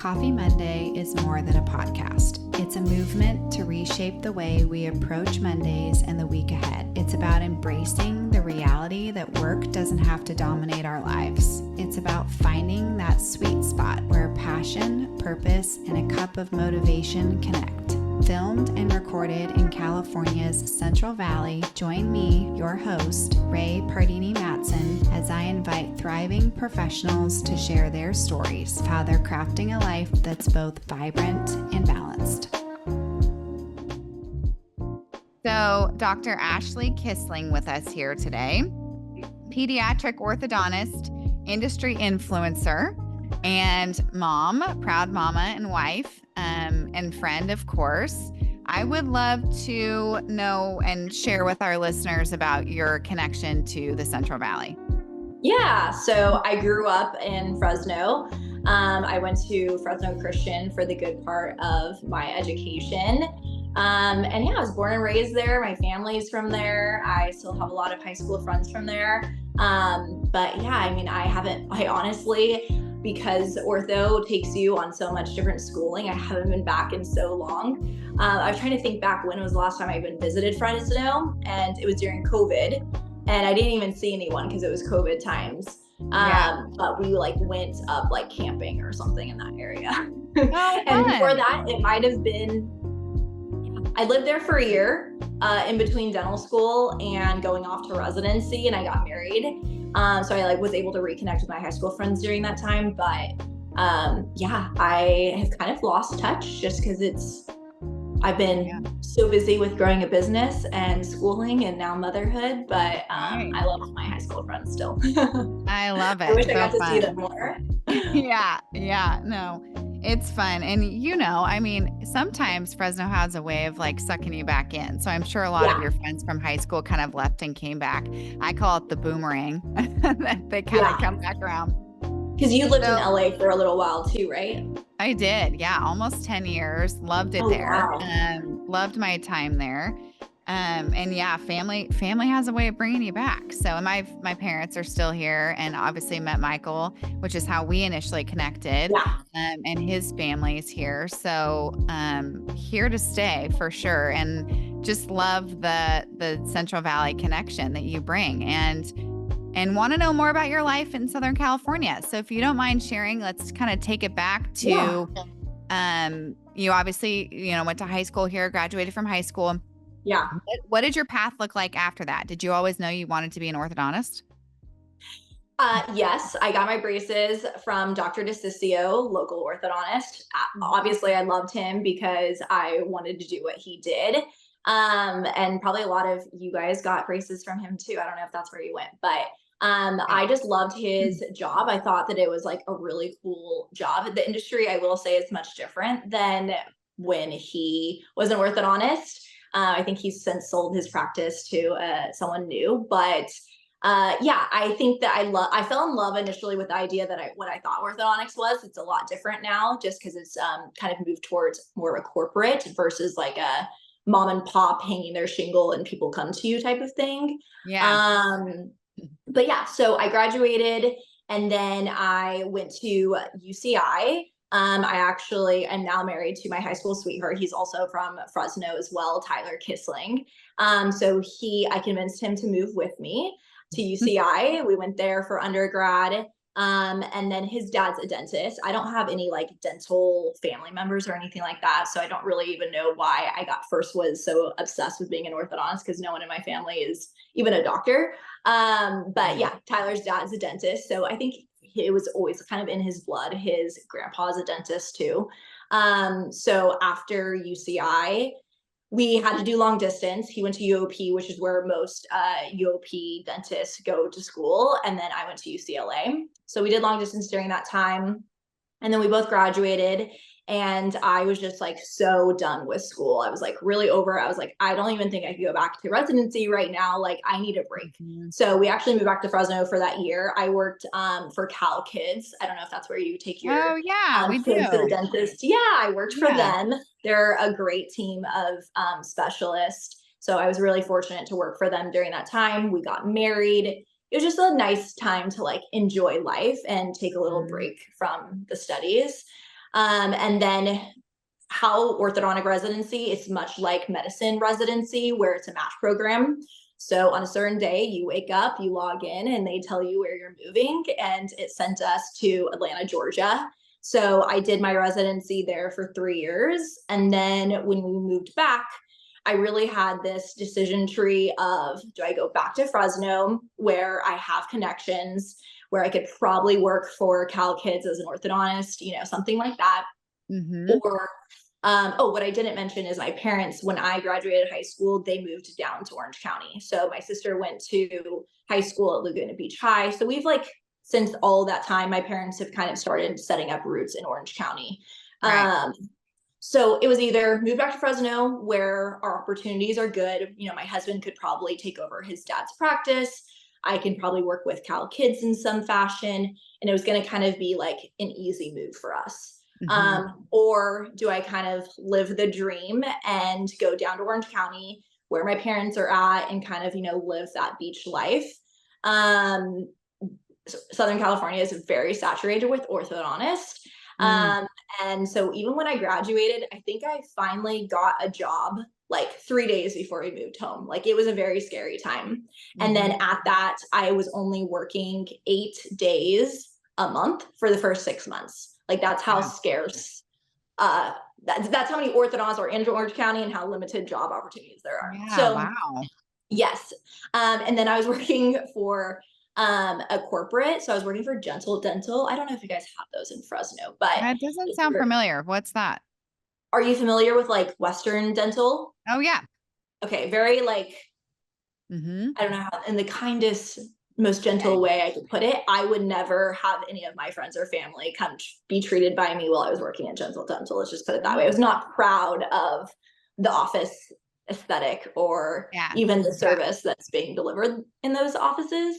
Coffee Monday is more than a podcast. It's a movement to reshape the way we approach Mondays and the week ahead. It's about embracing the reality that work doesn't have to dominate our lives. It's about finding that sweet spot where passion, purpose, and a cup of motivation connect. Filmed and recorded in California's Central Valley, join me, your host, Ray Pardini-Matson, as I invite thriving professionals to share their stories of how they're crafting a life that's both vibrant and balanced. So, Dr. Ashley Kisling with us here today, pediatric orthodontist, industry influencer, and mom, proud mama and wife, and friend, of course. I would love to know and share with our listeners about your connection to the Central Valley. Yeah, so I grew up in Fresno. I went to Fresno Christian for the good part of my education. And yeah, I was born and raised there. My family's from there. I still have a lot of high school friends from there. But yeah, I mean, I honestly, because ortho takes you on so much different schooling, I haven't been back in so long. I was trying to think back when was the last time I even visited Fresno, and it was during COVID, and I didn't even see anyone because it was COVID times. But we went up camping or something in that area. Oh, and before that, it might have been, I lived there for a year in between dental school and going off to residency, and I got married. So I was able to reconnect with my high school friends during that time. But I have kind of lost touch just because I've been so busy with growing a business and schooling and now motherhood. But I love my high school friends still. I love it. I wish I got to see them more. No, it's fun. And I mean, sometimes Fresno has a way of sucking you back in. So I'm sure a lot of your friends from high school kind of left and came back. I call it the boomerang. They kind of come back around. Because you lived in LA for a little while too, right? I did. Yeah. Almost 10 years. Loved it there. Wow. Loved my time there. And yeah, family has a way of bringing you back. So my parents are still here, and obviously met Michael, which is how we initially connected. And his family is here. So, here to stay for sure. And just love the Central Valley connection that you bring, and want to know more about your life in Southern California. So if you don't mind sharing, let's kind of take it back to, you obviously, went to high school here, graduated from high school. Yeah. What did your path look like after that? Did you always know you wanted to be an orthodontist? Yes, I got my braces from Dr. DeCiccio, local orthodontist. Obviously, I loved him because I wanted to do what he did. And probably a lot of you guys got braces from him too. I don't know if that's where you went, but I just loved his job. I thought that it was a really cool job. The industry, I will say, is much different than when he was an orthodontist. I think he's since sold his practice to someone new, but I think that I fell in love initially with the idea that what I thought orthodontics was. It's a lot different now, just because it's kind of moved towards more of a corporate versus a mom and pop hanging their shingle and people come to you type of thing. So I graduated, and then I went to UCI. I am now married to my high school sweetheart. He's also from Fresno as well, Tyler Kisling. I convinced him to move with me to UCI. We went there for undergrad. And then his dad's a dentist. I don't have any dental family members or anything like that. So I don't really even know why I was so obsessed with being an orthodontist, because no one in my family is even a doctor. But yeah, Tyler's dad's a dentist. So I think it was always kind of in his blood. His grandpa's a dentist too. So after UCI, we had to do long distance. He went to UOP, which is where most UOP dentists go to school. And then I went to UCLA. So we did long distance during that time. And then we both graduated. And I was just so done with school. I was really over. I was I don't even think I could go back to residency right now. I need a break. So we actually moved back to Fresno for that year. I worked for Cal Kids. I don't know if that's where you take your we kids do. to the dentist. Yeah, I worked for them. They're a great team of specialists. So I was really fortunate to work for them during that time. We got married. It was just a nice time to enjoy life and take a little break from the studies. And then how orthodontic residency is much like medicine residency, where it's a match program. So on a certain day, you wake up, you log in, and they tell you where you're moving. And it sent us to Atlanta, Georgia. So I did my residency there for 3 years. And then when we moved back, I really had this decision tree of, do I go back to Fresno where I have connections, where I could probably work for Cal Kids as an orthodontist, something like that. Or what I didn't mention is my parents, when I graduated high school, they moved down to Orange County. So my sister went to high school at Laguna Beach High. So we've since all that time, my parents have kind of started setting up roots in Orange County. Right. So it was either move back to Fresno where our opportunities are good. My husband could probably take over his dad's practice. I can probably work with Cal Kids in some fashion. And it was going to kind of be like an easy move for us. Or do I kind of live the dream and go down to Orange County where my parents are at and kind of, live that beach life? Southern California is very saturated with orthodontists. And so even when I graduated, I think I finally got a job 3 days before we moved home. It was a very scary time. And then at that, I was only working 8 days a month for the first 6 months. That's how scarce, that's how many orthodontists are in Orange County and how limited job opportunities there are. Yeah, So wow. yes. And then I was working for a corporate. So I was working for Gentle Dental. I don't know if you guys have those in Fresno, but That doesn't sound familiar. What's that? are you familiar with Western Dental? Oh, yeah. Okay, very I don't know how, in the kindest, most gentle way I could put it. I would never have any of my friends or family come be treated by me while I was working at Gentle Dental. Let's just put it that way. I was not proud of the office aesthetic or even the service that's being delivered in those offices.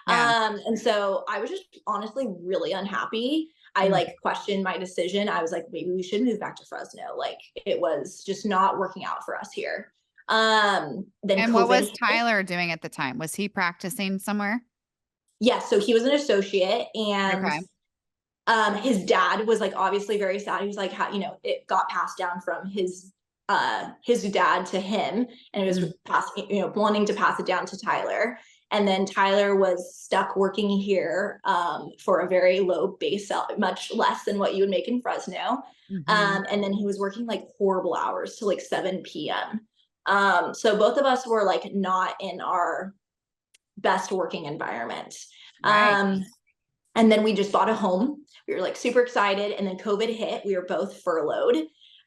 And so I was just honestly really unhappy. I questioned my decision. I was like, maybe we should move back to Fresno. It was just not working out for us here. Then And COVID what was hit. Tyler doing at the time? Was he practicing somewhere? Yes, so he was an associate, and Okay. his dad was obviously very sad. He was like, how, it got passed down from his dad to him, and it was passing, wanting to pass it down to Tyler. And then Tyler was stuck working here for a very low base salary, much less than what you would make in Fresno. And then he was working horrible hours till 7 p.m. So both of us were not in our best working environment. Right. And then we just bought a home. We were super excited. And then COVID hit. We were both furloughed.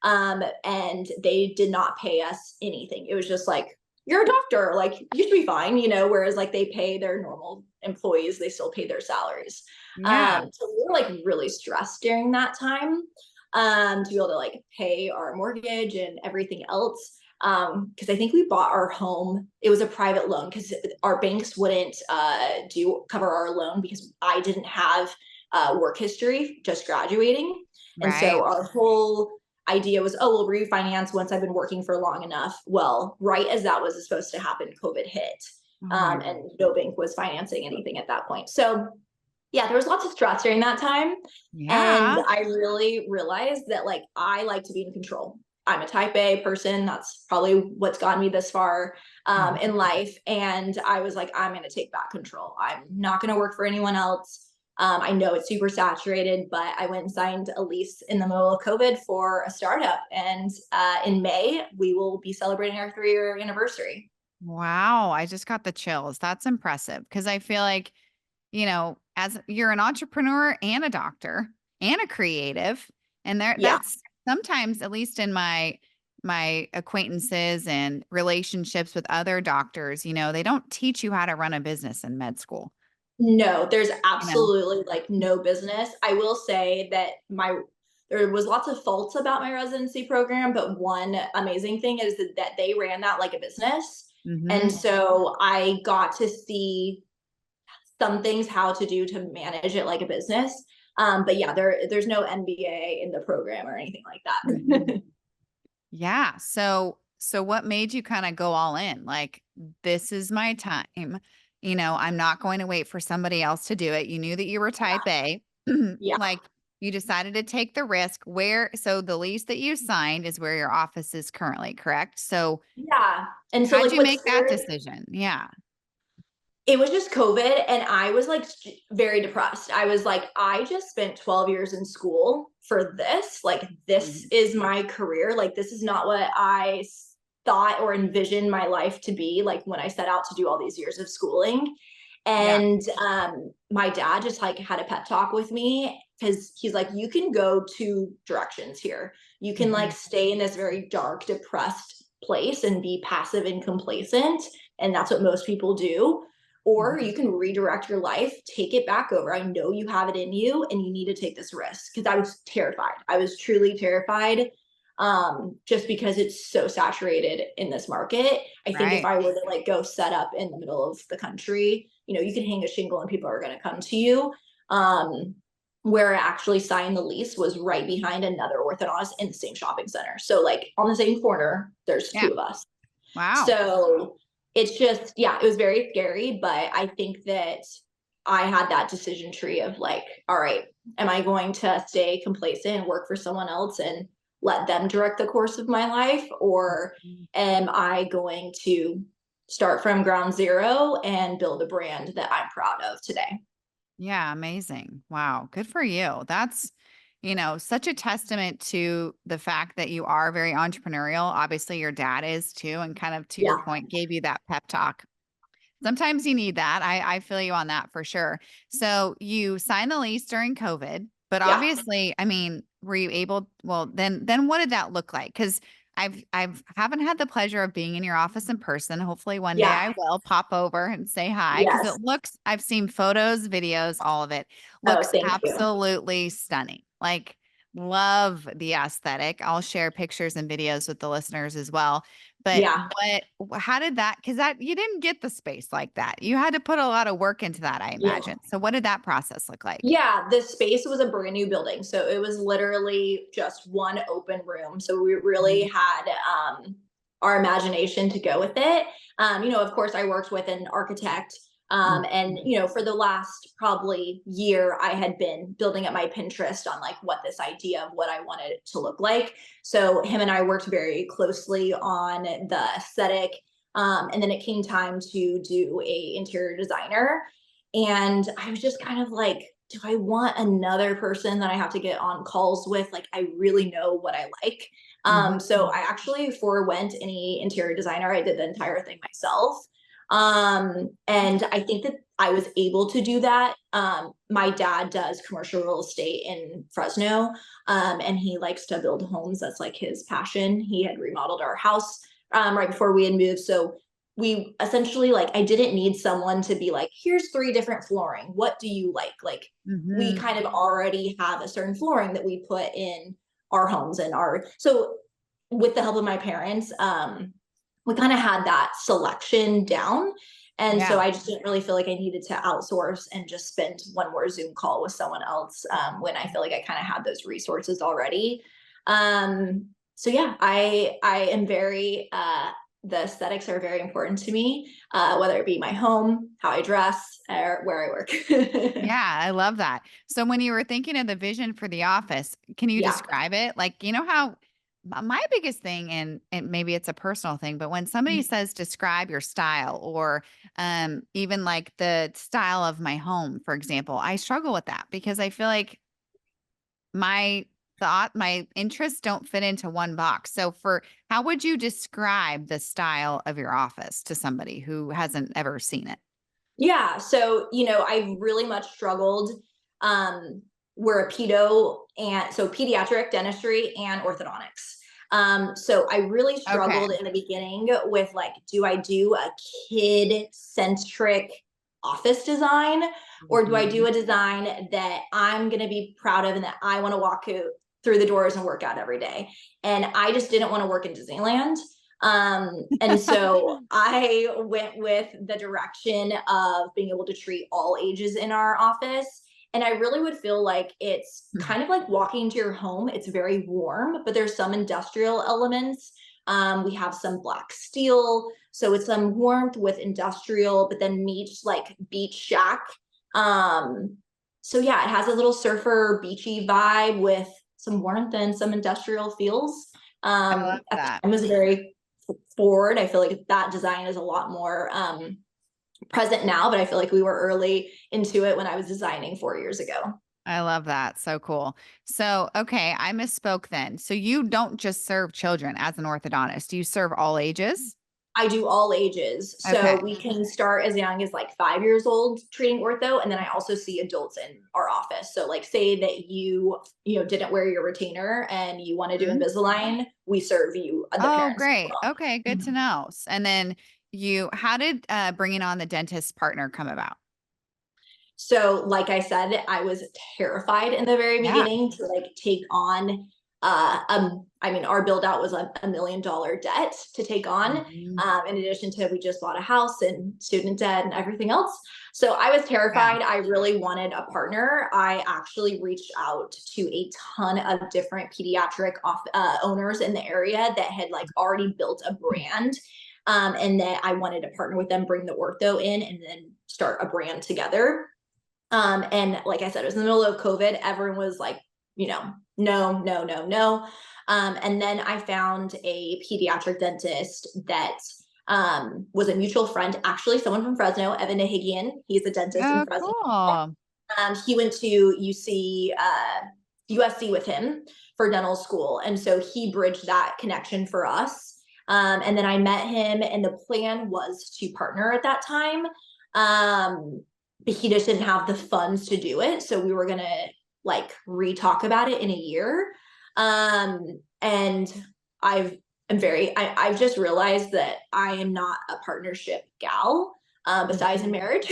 And they did not pay us anything. It was just you're a doctor, you should be fine, whereas they pay their normal employees, they still pay their salaries. Yeah. So we were really stressed during that time to be able to pay our mortgage and everything else. Because I think we bought our home. It was a private loan because our banks wouldn't cover our loan because I didn't have work history, just graduating. And so our whole idea was, we'll refinance once I've been working for long enough. Well, right as that was supposed to happen, COVID hit, and no bank was financing anything at that point. So yeah, there was lots of stress during that time. Yeah. And I really realized that I like to be in control. I'm a type A person. That's probably what's gotten me this far in life. And I was I'm going to take back control. I'm not going to work for anyone else. I know it's super saturated, but I went and signed a lease in the middle of COVID for a startup. And in May, we will be celebrating our 3-year anniversary. Wow. I just got the chills. That's impressive because I feel as you're an entrepreneur and a doctor and a creative, and that's sometimes, at least in my acquaintances and relationships with other doctors, they don't teach you how to run a business in med school. No, there's absolutely no business. I will say that there was lots of faults about my residency program, but one amazing thing is that they ran that like a business. And so I got to see some things, how to do to manage it like a business. But yeah, there's no MBA in the program or anything like that. Yeah. So what made you kind of go all in? This is my time. I'm not going to wait for somebody else to do it. You knew that you were type A. Yeah. You decided to take the risk so the lease that you signed is where your office is currently, correct? So Yeah. And so how'd like you what's make that scary, decision? Yeah. it was just COVID and I was like very depressed. I was like, I just spent 12 years in school for this. Like, this Mhm. is my career. Like, this is not what thought or envisioned my life to be like when I set out to do all these years of schooling. Yeah. And my dad just like had a pep talk with me because he's like, you can go two directions here. You can like Mhm. stay in this very dark, depressed place and be passive and complacent. And that's what most people do, or Mhm. you can redirect your life, take it back over. I know you have it in you and you need to take this risk. Because I was terrified. I was truly terrified, just because it's so saturated in this market. I think if Right. I were to like go set up in the middle of the country, you can hang a shingle and people are going to come to you. Um, where I actually signed the lease was right behind another orthodontist in the same shopping center. So like on the same corner, there's Yeah. two of us. Wow. So it's just, yeah, it was very scary, but I think that I had that decision tree of like, all right, am I going to stay complacent and work for someone else and let them direct the course of my life? Or Mhm. am I going to start from ground zero and build a brand that I'm proud of today? Yeah, amazing. Wow, good for you. That's, such a testament to the fact that you are very entrepreneurial. Obviously, your dad is too, and kind of to your Yeah. point, gave you that pep talk. Sometimes you need that. I feel you on that for sure. So you signed the lease during COVID, but Yeah. obviously, I mean, were you able, well, then what did that look like? Because I've haven't had the pleasure of being in your office in person. Hopefully one day Yeah. I will pop over and say hi because Yes. it looks, I've seen photos, videos, all of it Oh, looks thank you. absolutely stunning. Like, love the aesthetic. I'll share pictures and videos with the listeners as well. But Yeah. how did that, because that you didn't get the space like that. You had to put a lot of work into that, I Yeah. imagine. So what did that process look like? Yeah, the space was a brand new building. So it was literally just one open room. So we really Mhm. had our imagination to go with it. Of course, I worked with an architect. Mm. And for the last probably year, I had been building up my Pinterest on like what this idea of what I wanted it to look like. So him and I worked very closely on the aesthetic. And then it came time to do a interior designer. And I was just kind of like, do I want another person that I have to get on calls with? Like, I really know what I like. Mhm. So I actually forewent any interior designer. I did the entire thing myself. And I think that I was able to do that. My dad does commercial real estate in Fresno, and he likes to build homes. That's like his passion. He had remodeled our house right before we had moved. So we essentially, like, I didn't need someone to be like, here's three different flooring. What do you like? We Mhm. kind of already have a certain flooring that we put in our homes and our so with the help of my parents, we kind of had that selection down. And so Yeah. I just didn't really feel like I needed to outsource and just spend one more Zoom call with someone else, when I feel like I kind of had those resources already. So yeah, I am very the aesthetics are very important to me, whether it be my home, how I dress, or where I work. Yeah, I love that. So when you were thinking of the vision for the office, can you Yeah. describe it? Like, how my biggest thing, and maybe it's a personal thing, but when somebody says describe your style or even like the style of my home, for example, I struggle with that because I feel like my interests don't fit into one box. So how would you describe the style of your office to somebody who hasn't ever seen it? Yeah. So, I really much struggled. Um, we're a pediatric dentistry and orthodontics. So I really Okay. struggled in the beginning with like, do I do a kid centric office design, or do I do Mhm. a design that I'm going to be proud of and that I want to walk through the doors and work out every day? And I just didn't want to work in Disneyland. And so I went with the direction of being able to treat all ages in our office. And I really would feel like it's kind of like walking into your home. It's very warm, but there's some industrial elements. We have some black steel. So it's some warmth with industrial, but then meets like beach shack. Um, So yeah, it has a little surfer beachy vibe with some warmth and some industrial feels. I love At the that. time it was very forward. I feel like that design is a lot more present now, but I feel like we were early into it when I was designing 4 years ago. I love that. So cool. So, okay, I misspoke then. So you don't just serve children as an orthodontist. You serve all ages? I do all ages. So Okay. we can start as young as like 5 years old treating ortho. And then I also see adults in our office. So like say that you didn't wear your retainer and you want to do Mhm. Invisalign, we serve you the Oh, parents as great. well. Okay, good to Mhm. know. And then how did bringing on the dentist partner come about? So, like I said, I was terrified in the very Yeah. beginning to like take on. I mean, our build out was $1 million debt to take on. Mhm. In addition to we just bought a house and student debt and everything else. So I was Yeah. terrified. I really wanted a partner. I actually reached out to a ton of different pediatric owners in the area that had like already built a brand. And that I wanted to partner with them, bring the ortho in, and then start a brand together. And like I said, it was in the middle of COVID. Everyone was like, no, no, no, no. And then I found a pediatric dentist that was a mutual friend, actually, someone from Fresno, Evan Nahigian. He's a dentist in Oh, Fresno. cool. He went to USC with him for dental school. And so he bridged that connection for us. And then I met him, and the plan was to partner at that time. But he just didn't have the funds to do it. So we were going to like re-talk about it in a year. And I've just realized that I am not a partnership gal, besides in Mhm. marriage.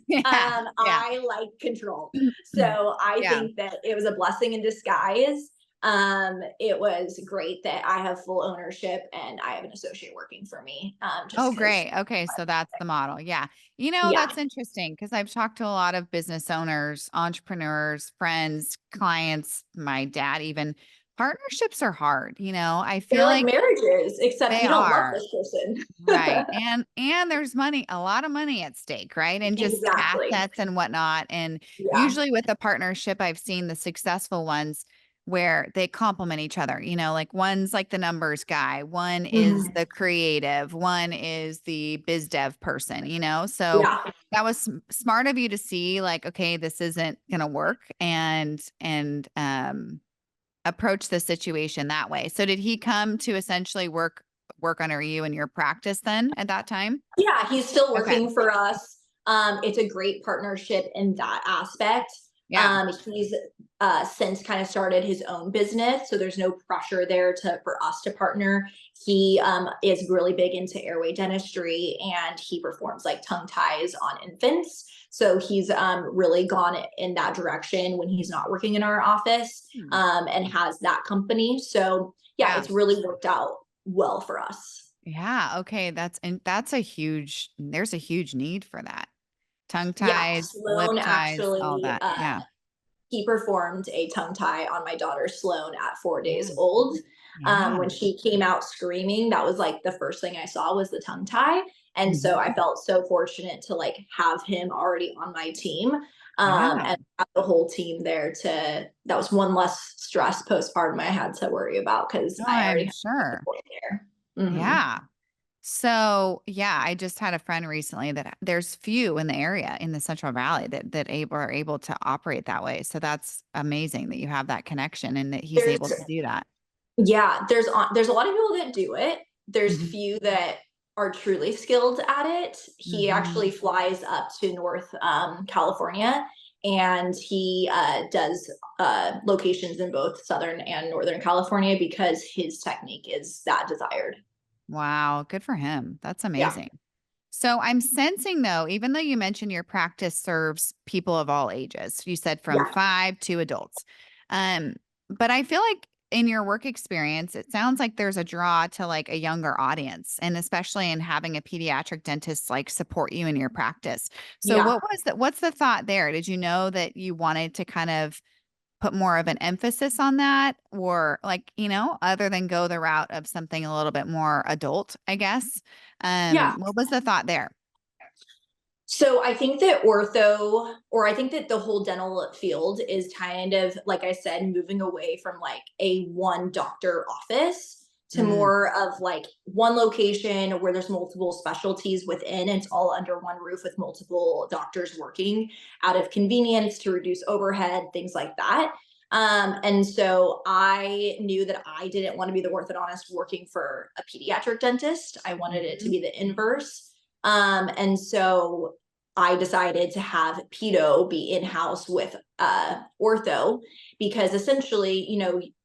Yeah. Yeah. I like control. So I Yeah. think that it was a blessing in disguise. It was great that I have full ownership and I have an associate working for me. Oh, Just because, great. Okay. So that's the model. Yeah. yeah, That's interesting because I've talked to a lot of business owners, entrepreneurs, friends, clients, my dad, even. Partnerships are hard. I they're feel like like marriages, except they you don't love are. this person. Right. And there's money, a lot of money at stake, right? And just Exactly. assets and whatnot. And Yeah. usually with a partnership, I've seen the successful ones where they complement each other. Like one's like the numbers guy, one is Mhm. the creative, one is the biz dev person. So Yeah. that was smart of you to see like, okay, this isn't going to work and approach the situation that way. So did he come to essentially work under you in your practice then at that time? Yeah, he's still Okay. working for us. It's a great partnership in that aspect. Yeah. He's since kind of started his own business, so there's no pressure there for us to partner. He is really big into airway dentistry, and he performs like tongue ties on infants. So he's really gone in that direction when he's not working in our office, Hmm. and has that company. So yeah, Yeah. it's really worked out well for us. Yeah. Okay. That's there's a huge need for that. Tongue Yeah, ties, lip Sloan ties, all actually, that. Yeah. he performed a tongue tie on my daughter Sloan at 4 days Yeah. old. Yeah. When she came out screaming, that was like the first thing I saw was the tongue tie. And so I Mhm. felt so fortunate to like have him already on my team. Yeah. And have the whole team there that was one less stress postpartum I had to worry about because No, I already I'm had sure. support there. Mhm. Yeah. So, yeah, I just had a friend recently that there's few in the area in the Central Valley that are able to operate that way. So that's amazing that you have that connection and that he's There's able to do that. Yeah, there's a lot of people that do it. There's Mhm. few that are truly skilled at it. He Mhm. actually flies up to North California, and he does locations in both Southern and Northern California because his technique is that desired. Wow, good for him. That's Yeah, amazing. So I'm sensing though, even though you mentioned your practice serves people of all ages, you said from yeah, 5 to adults. Um, but I feel like in your work experience, it sounds like there's a draw to like a younger audience, and especially in having a pediatric dentist like support you in your practice. So yeah. what's the thought there? Did you know that you wanted to kind of put more of an emphasis on that, or like, other than go the route of something a little bit more adult, I guess? Yeah. What was the thought there? So I think that ortho, or I think that the whole dental field is kind of, like I said, moving away from like a one doctor office to Mm, more of like one location where there's multiple specialties within. It's all under one roof with multiple doctors working out of convenience to reduce overhead, things like that. And so I knew that I didn't want to be the orthodontist working for a pediatric dentist. I wanted it to mhm, be the inverse. And so I decided to have pedo be in-house with ortho, because essentially,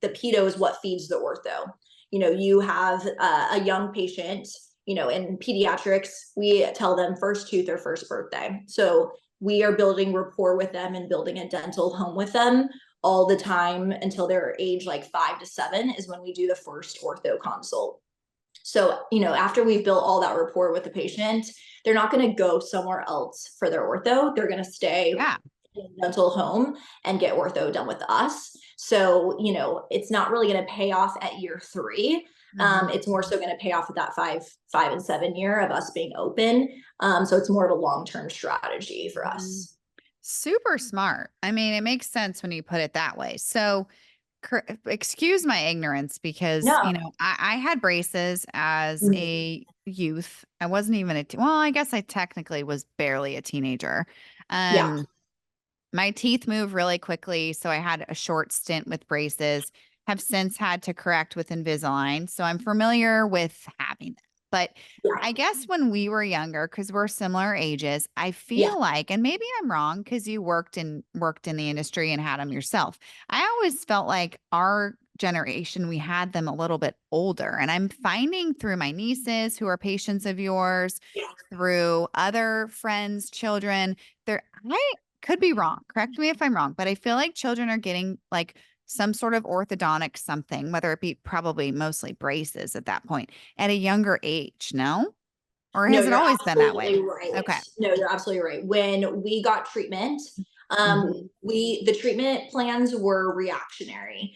the pedo is what feeds the ortho. You have a young patient, in pediatrics, we tell them first tooth or first birthday. So we are building rapport with them and building a dental home with them all the time until they're age like 5 to 7 is when we do the first ortho consult. So, after we've built all that rapport with the patient, they're not going to go somewhere else for their ortho. They're going to stay yeah. in a dental home and get ortho done with us. So, it's not really going to pay off at year 3. Mhm. It's more so going to pay off at that 5 and 7 year of us being open. So it's more of a long-term strategy for Mhm. us. Super smart. I mean, it makes sense when you put it that way. So, excuse my ignorance because, No. I had braces as Mhm. a youth. I wasn't even well, I guess I technically was barely a teenager. Yeah. Um, my teeth move really quickly, so I had a short stint with braces. Have since had to correct with Invisalign, so I'm familiar with having them. But Yeah. I guess when we were younger, because we're similar ages, I Yeah. feel like, and maybe I'm wrong, because you worked in the industry and had them yourself. I always felt like our generation, we had them a little bit older. And I'm finding through my nieces who are patients of yours, Yeah. through other friends, children, I could be wrong. Correct me if I'm wrong, but I feel like children are getting like some sort of orthodontic something, whether it be probably mostly braces at that point at a younger age. No? Or No, has it you're always been that absolutely way? right. Okay. No, you're absolutely right. When we got treatment, Mhm. the treatment plans were reactionary.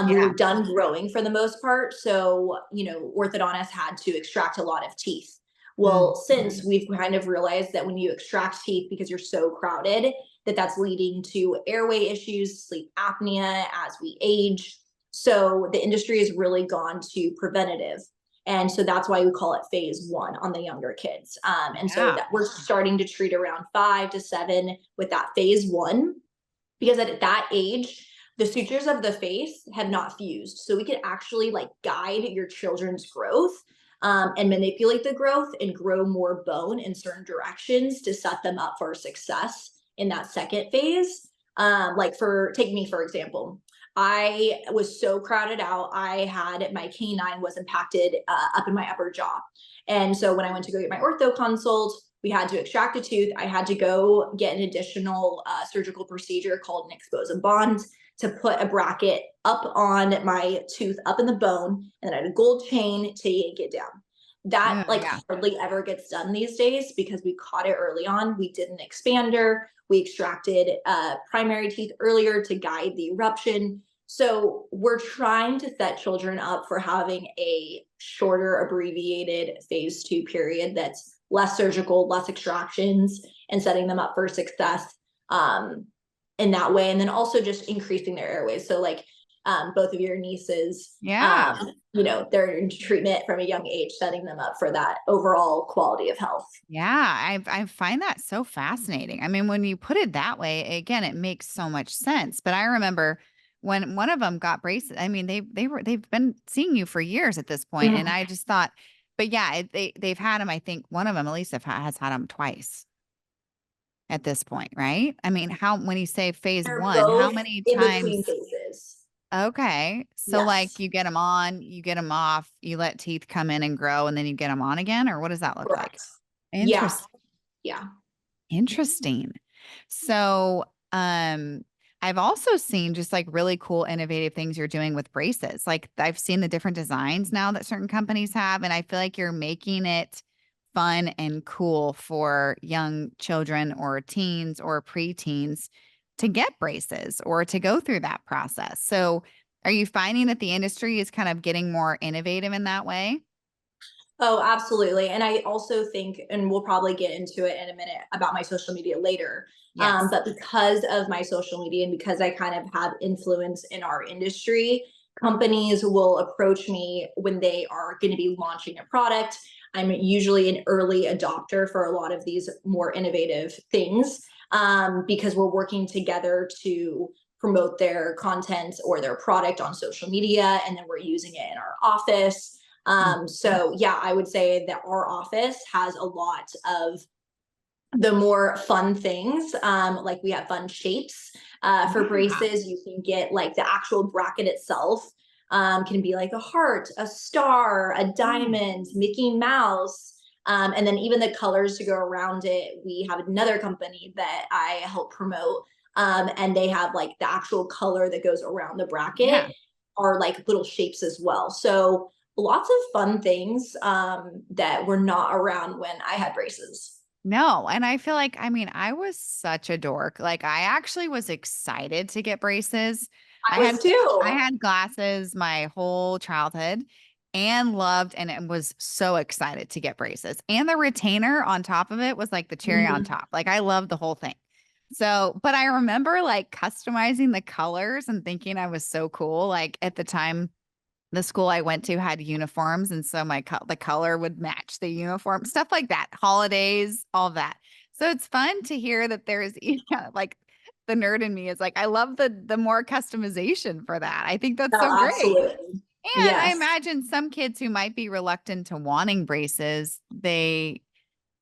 We Yeah. were done growing for the most part, so orthodontists had to extract a lot of teeth. Mm. Well, since we've kind of realized that when you extract teeth because you're so crowded, that's leading to airway issues, sleep apnea as we age. So the industry has really gone to preventative, and so that's why we call it phase 1 on the younger kids. And so Yeah. that we're starting to treat around 5 to 7 with that phase 1, because at that age, the sutures of the face have not fused. So we could actually like guide your children's growth, and manipulate the growth and grow more bone in certain directions to set them up for success in that second phase. Like for take me for example, I was so crowded out. I had my canine was impacted up in my upper jaw. And so when I went to go get my ortho consult, we had to extract a tooth. I had to go get an additional surgical procedure called an exposed bond to put a bracket up on my tooth, up in the bone, and then I had a gold chain to yank it down. That Oh, like yeah. hardly ever gets done these days because we caught it early on. We did an expander. We extracted primary teeth earlier to guide the eruption. So we're trying to set children up for having a shorter, abbreviated phase 2 period that's less surgical, less extractions, and setting them up for success um, in that way. And then also just increasing their airways. So, like both of your nieces, Yeah. they're in treatment from a young age, setting them up for that overall quality of health. Yeah. I find that so fascinating. I mean, when you put it that way, again, it makes so much sense. But I remember when one of them got braces, I mean, they've been seeing you for years at this point, and Mhm. I just thought, but yeah, they've had them. I think one of them at least has had them twice at this point, right? I mean, how when you say phase They're 1, how both many in between times? phases. Okay. So like Yes, you get them on, you get them off, you let teeth come in and grow, and then you get them on again, or what does that look like? correct. Yeah, Interesting. yeah. Interesting. So, I've also seen just like really cool, innovative things you're doing with braces. Like I've seen the different designs now that certain companies have, and I feel like you're making it fun and cool for young children or teens or preteens to get braces or to go through that process. So, are you finding that the industry is kind of getting more innovative in that way? Oh, absolutely. And I also think, and we'll probably get into it in a minute about my social media later. Yes. But because of my social media and because I kind of have influence in our industry, companies will approach me when they are going to be launching a product. I'm usually an early adopter for a lot of these more innovative things, because we're working together to promote their content or their product on social media, and then we're using it in our office. Mhm. So yeah, I would say that our office has a lot of the more fun things. Like we have fun shapes for Yeah. braces. You can get like the actual bracket itself, can be like a heart, a star, a Mm. diamond, Mickey Mouse. And then even the colors to go around it. We have another company that I help promote. And they have like the actual color that goes around the bracket Yeah. are like little shapes as well. So lots of fun things that were not around when I had braces. No, and I feel like, I mean, I was such a dork. Like I actually was excited to get braces. I I had was I too. had glasses my whole childhood and loved and was so excited to get braces. And the retainer on top of it was like the cherry on Mhm. top. Like I loved the whole thing. So, but I remember like customizing the colors and thinking I was so cool. Like at the time the school I went to had uniforms, and so the color would match the uniform, stuff like that, holidays, all that. So it's fun to hear that there's yeah, like the nerd in me is like, I love the more customization for that. I think that's No, so great. absolutely. And I Yes. imagine some kids who might be reluctant to wanting braces, they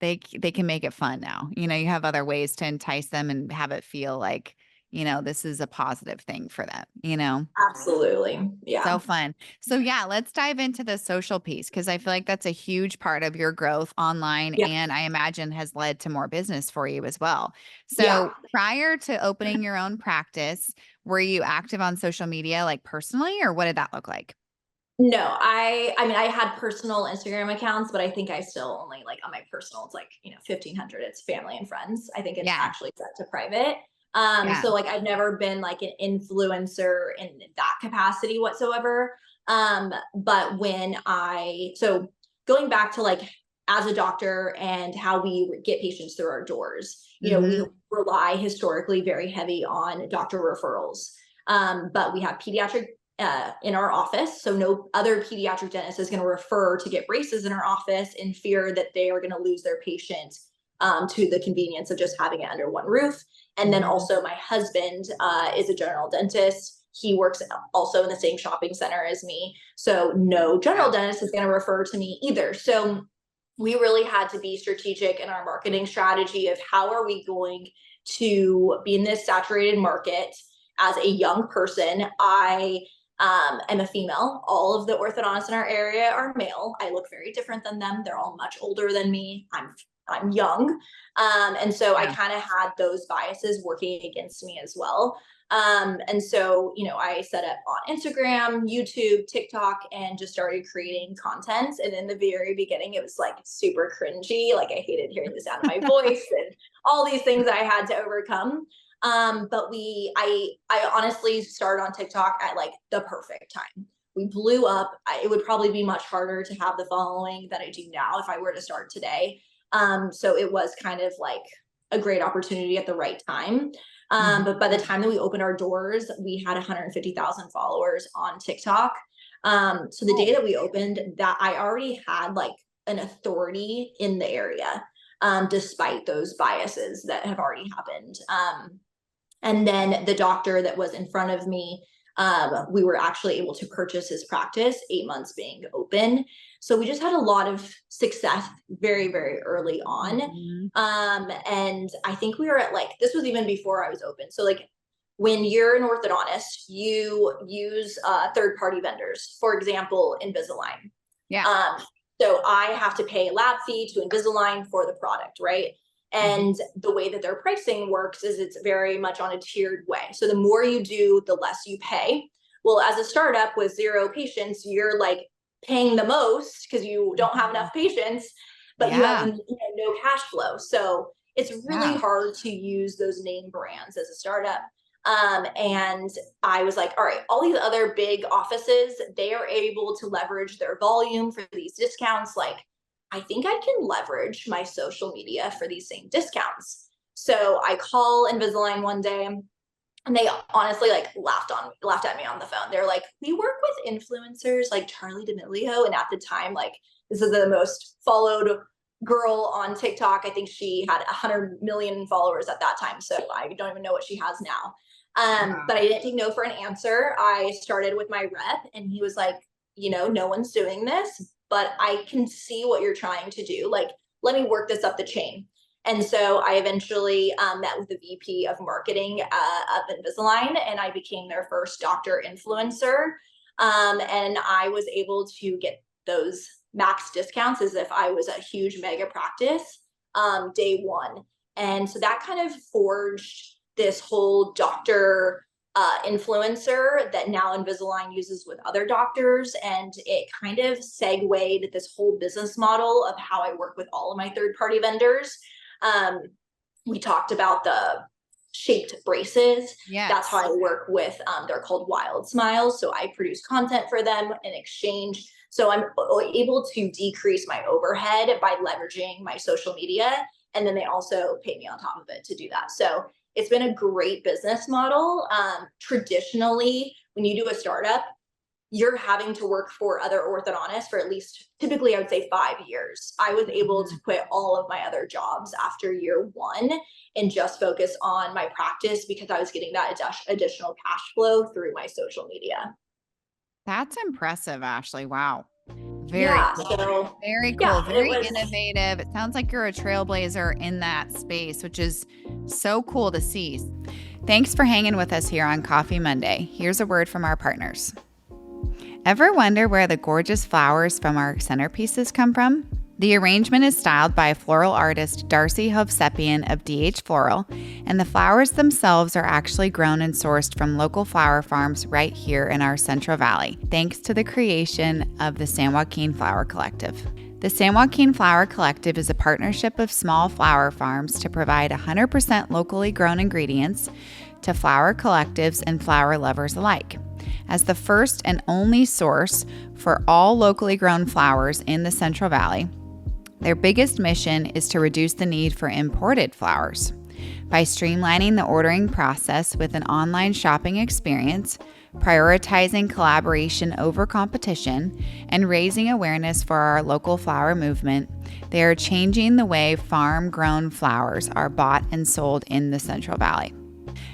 can make it fun now. You know, you have other ways to entice them and have it feel like, this is a positive thing for them, you know? Absolutely. So Yeah. fun. So yeah, let's dive into the social piece because I feel like that's a huge part of your growth online Yeah. and I imagine has led to more business for you as well. Yeah. So prior to opening your own practice, were you active on social media like personally or what did that look like? No, I mean I had personal Instagram accounts, but I think I still only like on my personal it's like, 1500 it's family and friends. I think it's Yeah. actually set to private. Yeah. So like I've never been like an influencer in that capacity whatsoever. But so going back to like as a doctor and how we get patients through our doors, we Mhm. rely historically very heavy on doctor referrals. But we have pediatric in our office. So no other pediatric dentist is going to refer to get braces in our office in fear that they are going to lose their patient, to the convenience of just having it under one roof. And then Mhm. also my husband is a general dentist. He works also in the same shopping center as me. So no general Yeah. dentist is going to refer to me either. So we really had to be strategic in our marketing strategy of how are we going to be in this saturated market as a young person. I am a female. All of the orthodontists in our area are male. I look very different than them. They're all much older than me. I'm young, and so I Yeah. kind of had those biases working against me as well. And so I set up on Instagram, YouTube, TikTok, and just started creating content. And in the very beginning, it was like super cringy. Like I hated hearing the sound of my voice and all these things I had to overcome. But I honestly started on TikTok at like the perfect time. We blew up. It would probably be much harder to have the following that I do now if I were to start today. So it was kind of like a great opportunity at the right time. Mhm. But by the time that we opened our doors, we had 150,000 followers on TikTok. So the day Oh. that we opened, that I already had like an authority in the area, despite those biases that have already happened. And then the doctor that was in front of me, we were actually able to purchase his practice 8 months being open. So we just had a lot of success very, very early on. Mhm. And I think we were at like, this was even before I was open. So, like, when you're an orthodontist, you use third party vendors, for example, Invisalign. Yeah. Um, so I have to pay a lab fee to Invisalign for the product, right? Mhm. And the way that their pricing works is it's very much on a tiered way. So the more you do, the less you pay. Well, as a startup with zero patients, you're like paying the most because you don't have Mhm. enough patients, but you have Yeah. no cash flow. So it's really Yeah. hard to use those name brands as a startup. And I was like, all right, all these other big offices, they are able to leverage their volume for these discounts. Like, I think I can leverage my social media for these same discounts. So I call Invisalign one day, and they honestly like laughed at me on the phone. They're like, we work with influencers like Charlie D'Amelio. And at the time, like, this is the most followed girl on TikTok. I think she had 100 million followers at that time. So I don't even know what she has now. But I didn't take no for an answer. I started with my rep, and he was like, no one's doing this, but I can see what you're trying to do. Like, let me work this up the chain. And so I eventually met with the VP of marketing of Invisalign, and I became their first doctor influencer. And I was able to get those max discounts as if I was a huge mega practice day one. And so that kind of forged this whole doctor influencer that now Invisalign uses with other doctors. And it kind of segued this whole business model of how I work with all of my third-party vendors. We talked about the shaped braces. Yes. That's how I work with, they're called Wild Smiles. So I produce content for them in exchange. So I'm able to decrease my overhead by leveraging my social media. And then they also pay me on top of it to do that. So it's been a great business model. Traditionally, when you do a startup, you're having to work for other orthodontists for at least, typically, I would say 5 years. I was able to quit all of my other jobs after year one and just focus on my practice because I was getting that additional cash flow through my social media. That's impressive, Ashley. Wow. Very Yeah, cool. so Very cool. yeah, Very innovative. It sounds like you're a trailblazer in that space, which is so cool to see. Thanks for hanging with us here on Coffee Monday. Here's a word from our partners. Ever wonder where the gorgeous flowers from our centerpieces come from? The arrangement is styled by floral artist Darcy Hovsepian of DH Floral, and the flowers themselves are actually grown and sourced from local flower farms right here in our Central Valley, thanks to the creation of the San Joaquin Flower Collective. The San Joaquin Flower Collective is a partnership of small flower farms to provide 100% locally grown ingredients to flower collectives and flower lovers alike. As the first and only source for all locally grown flowers in the Central Valley, their biggest mission is to reduce the need for imported flowers. By streamlining the ordering process with an online shopping experience, prioritizing collaboration over competition, and raising awareness for our local flower movement, they are changing the way farm-grown flowers are bought and sold in the Central Valley.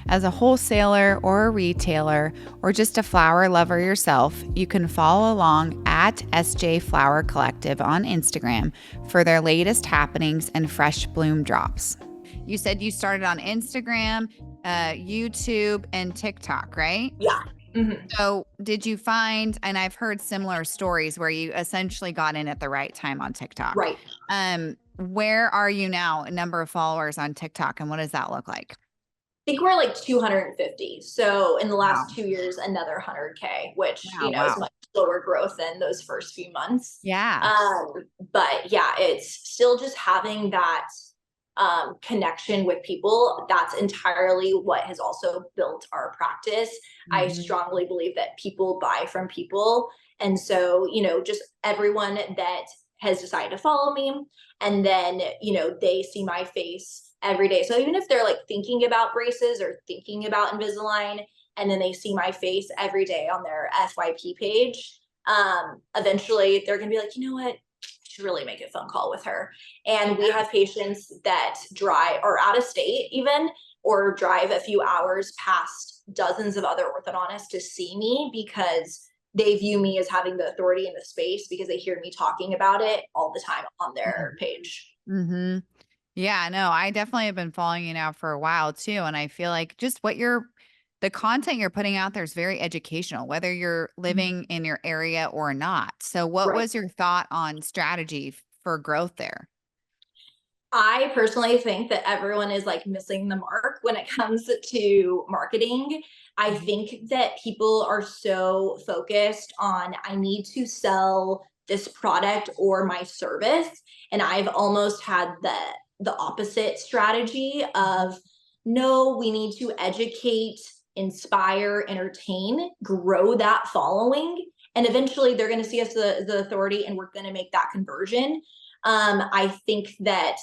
As a wholesaler or a retailer or just a flower lover yourself, you can follow along at SJ Flower Collective on Instagram for their latest happenings and fresh bloom drops. You said you started on Instagram, YouTube, and TikTok, right? Yeah. Mm-hmm. So did you find, and I've heard similar stories where you essentially got in at the right time on TikTok. Right. Where are you now, number of followers on TikTok, and what does that look like? I think we're like 250. So in the last 2 years, another 100K, which, is much slower growth than those first few months. Yeah. But yeah, it's still just having that connection with people. That's entirely what has also built our practice. Mm-hmm. I strongly believe that people buy from people. And so, just everyone that has decided to follow me, and then, they see my face every day. So even if they're like thinking about braces or thinking about Invisalign, and then they see my face every day on their FYP page, eventually they're going to be like, you know what? I should really make a phone call with her. And we have patients that drive or out of state even, or drive a few hours past dozens of other orthodontists to see me because they view me as having the authority in the space because they hear me talking about it all the time on their page. Mm-hmm. Yeah, no, I definitely have been following you now for a while too. And I feel like just the content you're putting out there is very educational, whether you're living in your area or not. So what was your thought on strategy for growth there? I personally think that everyone is like missing the mark when it comes to marketing. I think that people are so focused on, I need to sell this product or my service. And I've almost had the opposite strategy of, no, we need to educate, inspire, entertain, grow that following. And eventually they're going to see us the authority, and we're going to make that conversion. I think that,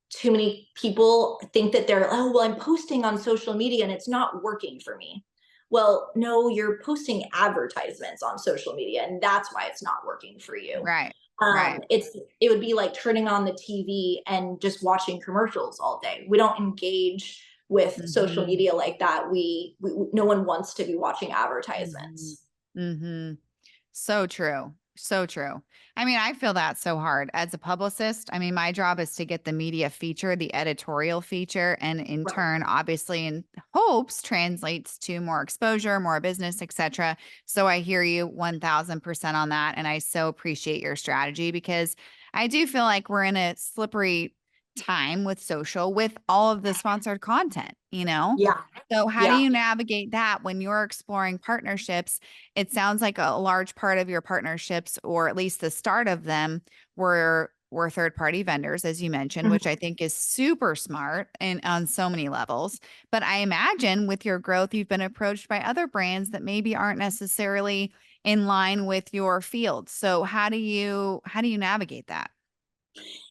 too many people think that they're, oh, well, I'm posting on social media and it's not working for me. Well, no, you're posting advertisements on social media, and that's why it's not working for you. Right. Right. It would be like turning on the TV and just watching commercials all day. We don't engage with social Mm-hmm. media like that. No one wants to be watching Mm-hmm. advertisements. Mm-hmm. So true. So true. I mean, I feel that so hard as a publicist. I mean, my job is to get the media feature, the editorial feature, and in Right. turn, obviously in hopes translates to more exposure, more business, etc. So I hear you 1000% on that. And I so appreciate your strategy because I do feel like we're in a slippery time with social with all of the sponsored content, you know? Yeah. So how do Yeah. you navigate that when you're exploring partnerships? It sounds like a large part of your partnerships, or at least the start of them, were third-party vendors, as you mentioned, which I think is super smart and on so many levels. But I imagine with your growth, you've been approached by other brands that maybe aren't necessarily in line with your field. So how do you navigate that?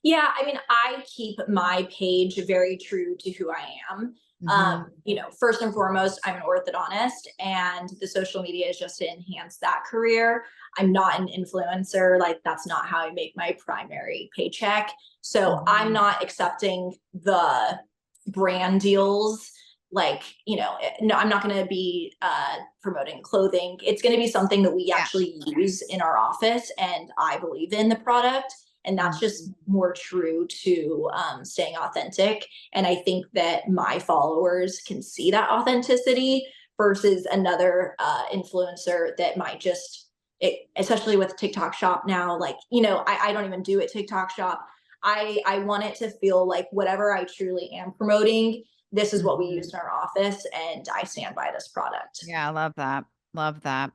Yeah, I mean, I keep my page very true to who I am. Mhm. First and foremost, I'm an orthodontist, and the social media is just to enhance that career. I'm not an influencer, like, that's not how I make my primary paycheck. So I'm Mhm. not accepting the brand deals. Like, no, I'm not going to be promoting clothing. It's going to be something that we Yeah. actually use in our office, and I believe in the product, and that's just Mhm. more true to staying authentic. And I think that my followers can see that authenticity versus another influencer that might just especially with TikTok Shop now, like, I don't even do it TikTok Shop. I want it to feel like whatever I truly am promoting, this is what we use Mhm. in our office, and I stand by this product. Yeah, I love that. Love that.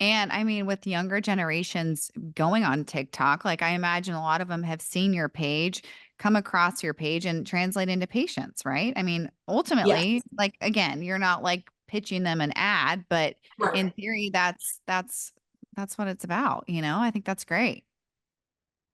And I mean, with younger generations going on TikTok, like I imagine a lot of them have seen your page, come across your page and translate into patients, right? I mean, Yes. ultimately, like again, you're not like pitching them an ad, but Right. in theory, that's what it's about, you know? I think that's great.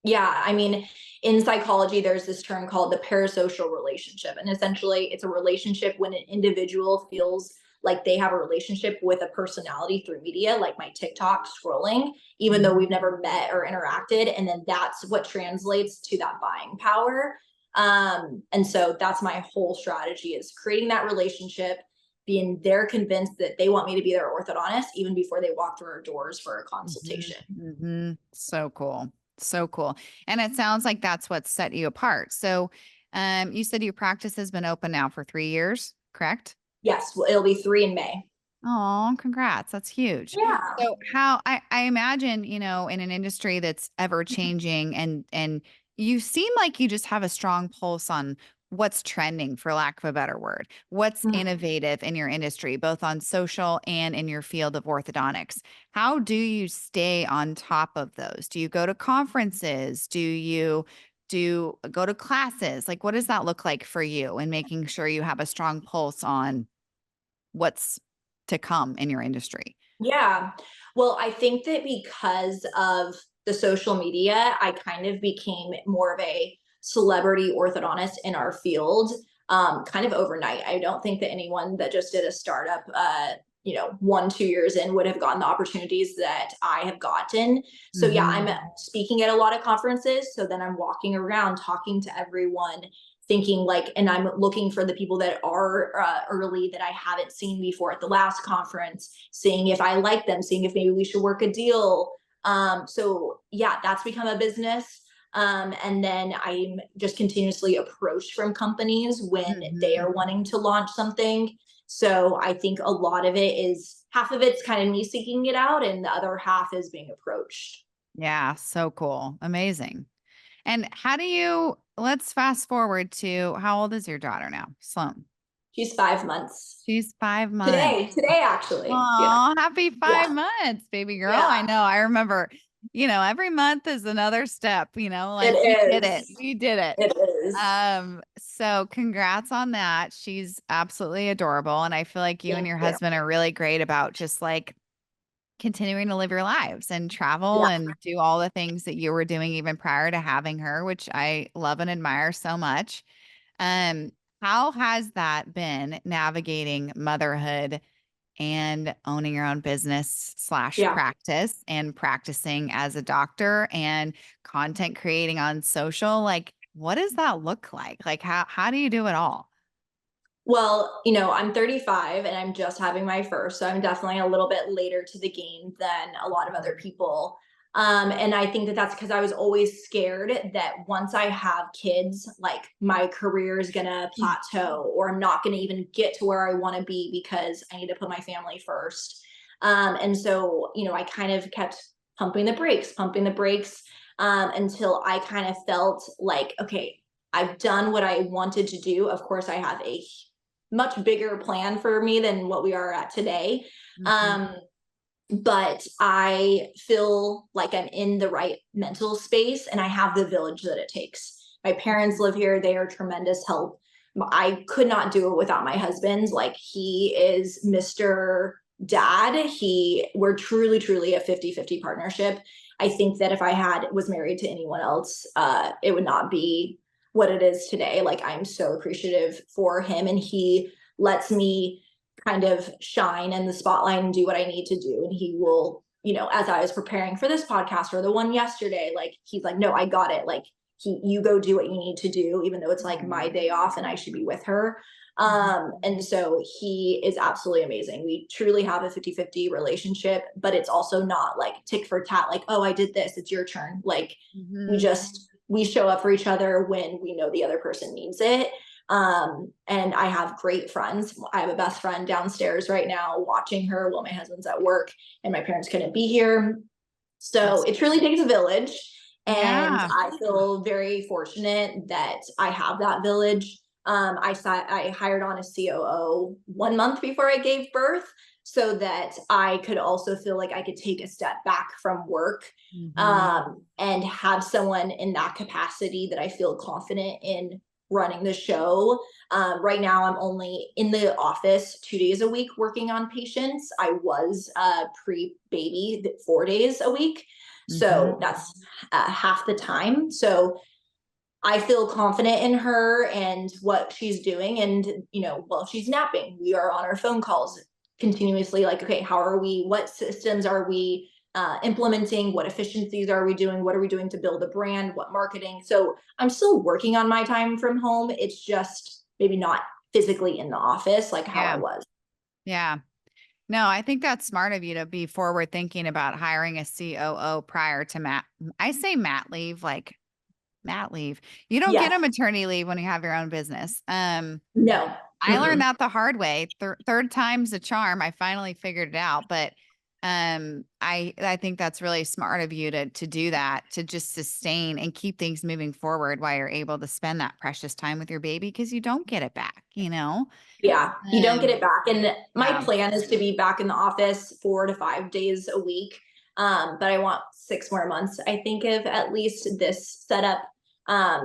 Yeah, I mean, in psychology, there's this term called the parasocial relationship. And essentially, it's a relationship when an individual feels like they have a relationship with a personality through media, like my TikTok scrolling, even though we've Mhm. never met or interacted. And then that's what translates to that buying power. And so that's my whole strategy, is creating that relationship, being they're convinced that they want me to be their orthodontist even before they walk through our doors for a Mhm. consultation. Mhm. So cool. So cool. And it sounds like that's what set you apart. So, you said your practice has been open now for 3 years, correct? Yes, well, it'll be 3 in May. Oh, congrats. That's huge. Yeah. So how I imagine, in an industry that's ever changing and you seem like you just have a strong pulse on what's trending, for lack of a better word. What's Mhm. innovative in your industry, both on social and in your field of orthodontics? How do you stay on top of those? Do you go to conferences? Do you go to classes? Like what does that look like for you in making sure you have a strong pulse on what's to come in your industry? Yeah. Well, I think that because of the social media, I kind of became more of a celebrity orthodontist in our field, kind of overnight. I don't think that anyone that just did a startup, 1, 2 years in would have gotten the opportunities that I have gotten. So yeah, I'm Mhm. speaking at a lot of conferences. So then I'm walking around talking to everyone, thinking like, and I'm looking for the people that are early that I haven't seen before at the last conference, seeing if I like them, seeing if maybe we should work a deal. So yeah, that's become a business. And then I'm just continuously approached from companies when they Mhm. are wanting to launch something. So I think a lot of it is, half of it's kind of me seeking it out, and the other half is being approached. Yeah, so cool. Amazing. And how do you let's fast forward to how old is your daughter now? Sloan. She's 5 months. She's 5 months. Today actually. Yeah. Aw, happy Yeah. 5 months, baby girl. I Yeah. know. I remember, every month is another step, It like we did it. is. We did it. It is. So congrats on that. She's absolutely adorable. And I feel like you and Thank your you. husband are really great about just like continuing to live your lives and travel Yeah. and do all the things that you were doing even prior to having her, which I love and admire so much. Um, how has that been navigating motherhood and owning your own business slash Yeah. practice and practicing as a doctor and content creating on social? Like, what does that look like? Like, how do you do it all? Well, I'm 35 and I'm just having my first, so I'm definitely a little bit later to the game than a lot of other people. And I think that that's because I was always scared that once I have kids, like my career is gonna plateau, or I'm not gonna even get to where I want to be because I need to put my family first. And so, I kind of kept pumping the brakes, until I kind of felt like, okay, I've done what I wanted to do. Of course, I have a much bigger plan for me than what we are at today. Mhm. Um, but I feel like I'm in the right mental space and I have the village that it takes. My parents live here, they are tremendous help. I could not do it without my husband. Like, he is Mr. Dad. We're truly a 50-50 partnership. I think that if I had was married to anyone else, it would not be what it is today. Like, I'm so appreciative for him, and he lets me kind of shine in the spotlight and do what I need to do. And he will, as I was preparing for this podcast or the one yesterday, like, he's like, no, I got it. Like, you go do what you need to do, even though it's like my day off and I should be with her. Mhm. And so he is absolutely amazing. We truly have a 50-50 relationship, but it's also not like tick for tat, like, oh, I did this, it's your turn. Like, Mhm. we show up for each other when we know the other person needs it. And I have great friends. I have a best friend downstairs right now watching her while my husband's at work and my parents couldn't be here. So That's it truly takes a village. And yeah. I feel very fortunate that I have that village. I hired on a COO 1 month before I gave birth so that I could also feel like I could take a step back from work, Mhm. and have someone in that capacity that I feel confident in running the show. Right now, I'm only in the office 2 days a week working on patients. I was pre-baby 4 days a week. Mhm. So that's half the time. So I feel confident in her and what she's doing. And, while she's napping, we are on our phone calls continuously. Like, okay, what systems are we implementing? What efficiencies are we doing? What are we doing to build a brand? What marketing? So I'm still working on my time from home. It's just maybe not physically in the office like how I Yeah. was. Yeah. No, I think that's smart of you to be forward thinking about hiring a COO prior to I say mat leave, like mat leave. You don't get Yes. a maternity leave when you have your own business. No. I learned Mm-mm. that the hard way. Third time's a charm. I finally figured it out. But I think that's really smart of you to do that, to just sustain and keep things moving forward while you're able to spend that precious time with your baby because you don't get it back, you know? Yeah, you don't get Um, it back. And my yeah. plan is to be back in the office 4 to 5 days a week. But I want 6 more months, I think, of at least this setup,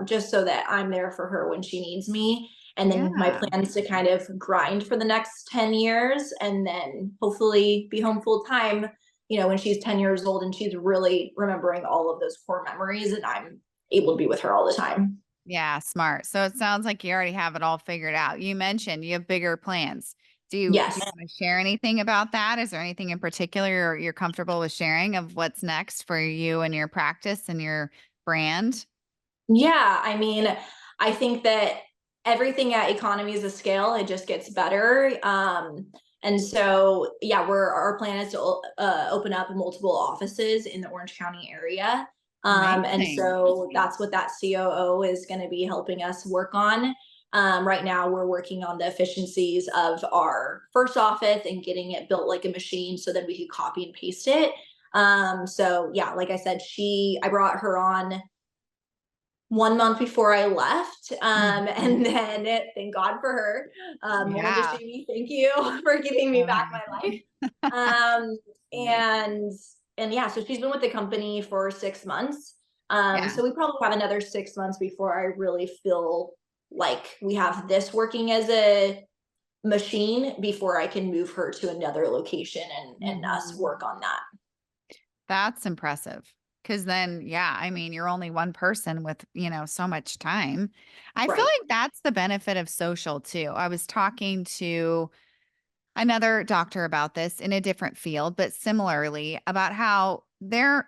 just so that I'm there for her when she needs me. And then my Yeah. plan is to kind of grind for the next 10 years and then hopefully be home full time, when she's 10 years old and she's really remembering all of those core memories and I'm able to be with her all the time. Yeah, smart. So it sounds like you already have it all figured out. You mentioned you have bigger plans. Do you Yes. want to share anything about that? Is there anything in particular you're comfortable with sharing of what's next for you and your practice and your brand? Yeah, I mean, I think that everything at economies of scale, it just gets better. And so, yeah, our plan is to open up multiple offices in the Orange County area. And Amazing. so that's what that COO is going to be helping us work on. Right now, we're working on the efficiencies of our first office and getting it built like a machine so that we can copy and paste it. So yeah, like I said, I brought her on 1 month before I left. Mhm. And then thank God for her. Melinda Yeah. Shavy, thank you for giving me back my life. Amazing. Um, and and yeah, so she's been with the company for 6 months. Yeah. So we probably have another 6 months before I really feel like we have this working as a machine before I can move her to another location and us work on that. That's impressive. Cause then, yeah, I mean, you're only one person with, so much time. I feel Right. like that's the benefit of social too. I was talking to another doctor about this in a different field, but similarly about how they're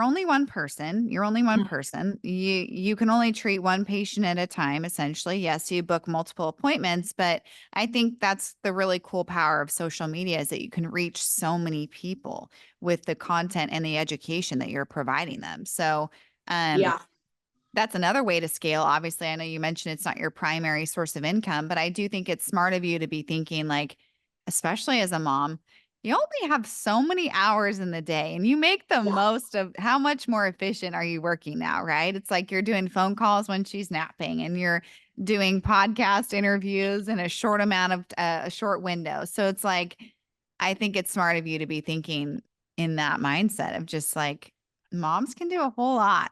only one person. You're only one Mhm. person. You can only treat one patient at a time, essentially. Yes, you book multiple appointments, but I think that's the really cool power of social media is that you can reach so many people with the content and the education that you're providing them. So, um, Yeah. that's another way to scale. Obviously, I know you mentioned it's not your primary source of income, but I do think it's smart of you to be thinking like, especially as a mom, you only have so many hours in the day and you make the Yeah. most of how much more efficient are you working now, right? It's like you're doing phone calls when she's napping and you're doing podcast interviews in a short amount of a short window. So it's like, I think it's smart of you to be thinking in that mindset of just like, moms can do a whole lot.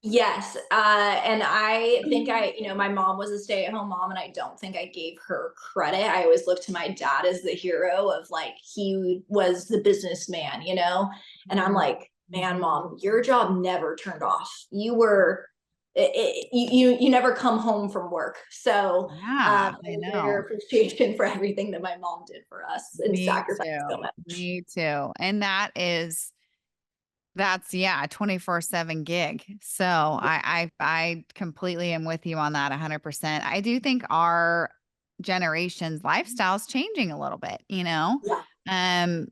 Yes, and I think my mom was a stay-at-home mom, and I don't think I gave her credit. I always looked to my dad as the hero of like he was the businessman, and I'm like, man, mom, your job never turned off. You were, you never come home from work. So Yeah, I I share know. appreciation for everything that my mom did for us and Me sacrificed too. so much. Me too. And that's yeah, 24/7 gig. So I completely am with you on that 100%. I do think our generation's lifestyle is changing a little bit, you know? Yeah. Um